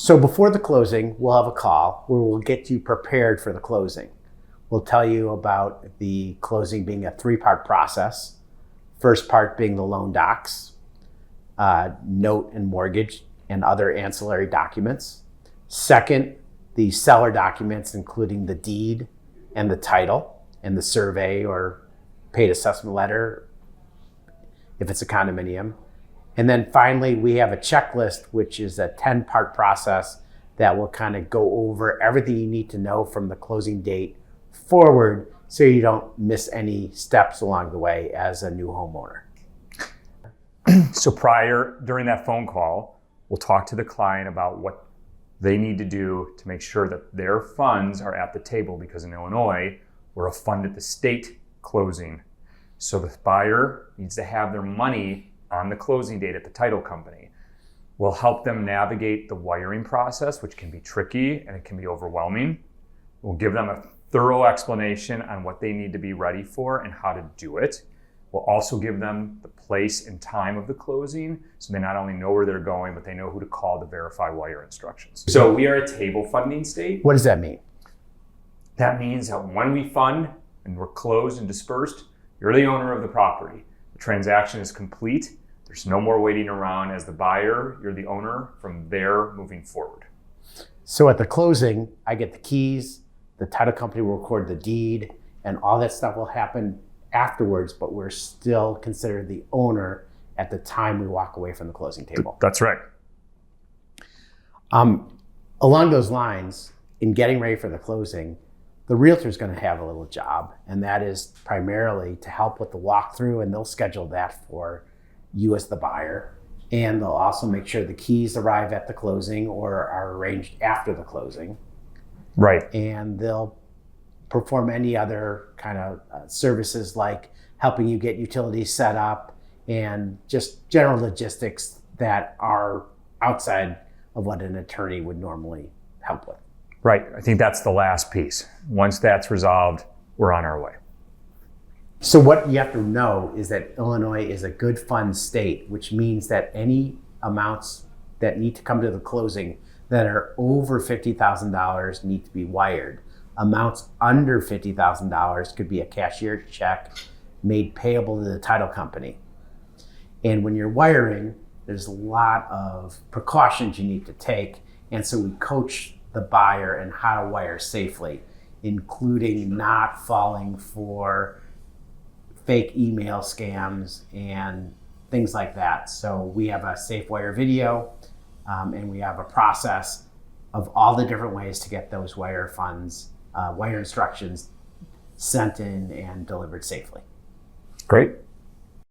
So before the closing, we'll have a call where we'll get you prepared for the closing. We'll tell you about the closing being a 3-part process. First part being the loan docs, note and mortgage, and other ancillary documents. Second, the seller documents, including the deed and the title and the survey or paid assessment letter if it's a condominium. And then finally, we have a checklist, which is a 10-part process that will kind of go over everything you need to know from the closing date forward so you don't miss any steps along the way as a new homeowner. So during that phone call, we'll talk to the client about what they need to do to make sure that their funds are at the table, because in Illinois, we're a fund at the state closing. So the buyer needs to have their money on the closing date at the title company. We'll help them navigate the wiring process, which can be tricky and it can be overwhelming. We'll give them a thorough explanation on what they need to be ready for and how to do it. We'll also give them the place and time of the closing, so they not only know where they're going, but they know who to call to verify wire instructions. So we are a table funding state. What does that mean? That means that when we fund and we're closed and dispersed, you're the owner of the property. The transaction is complete. There's no more waiting around. As the buyer, you're the owner from there moving forward. So at the closing, I get the keys, the title company will record the deed, and all that stuff will happen afterwards, but we're still considered the owner at the time we walk away from the closing table. That's right. Along those lines, in getting ready for the closing, the realtor is going to have a little job, and that is primarily to help with the walkthrough, and they'll schedule that for you as the buyer. And they'll also make sure the keys arrive at the closing or are arranged after the closing. Right. And they'll perform any other kind of services like helping you get utilities set up and just general logistics that are outside of what an attorney would normally help with. Right. I think that's the last piece. Once that's resolved, we're on our way. So what you have to know is that Illinois is a good fund state, which means that any amounts that need to come to the closing that are over $50,000 need to be wired. Amounts under $50,000 could be a cashier's check made payable to the title company. And when you're wiring, there's a lot of precautions you need to take. And so we coach the buyer in how to wire safely, including not falling for fake email scams and things like that. So we have a safe wire video and we have a process of all the different ways to get those wire funds, wire instructions sent in and delivered safely. Great.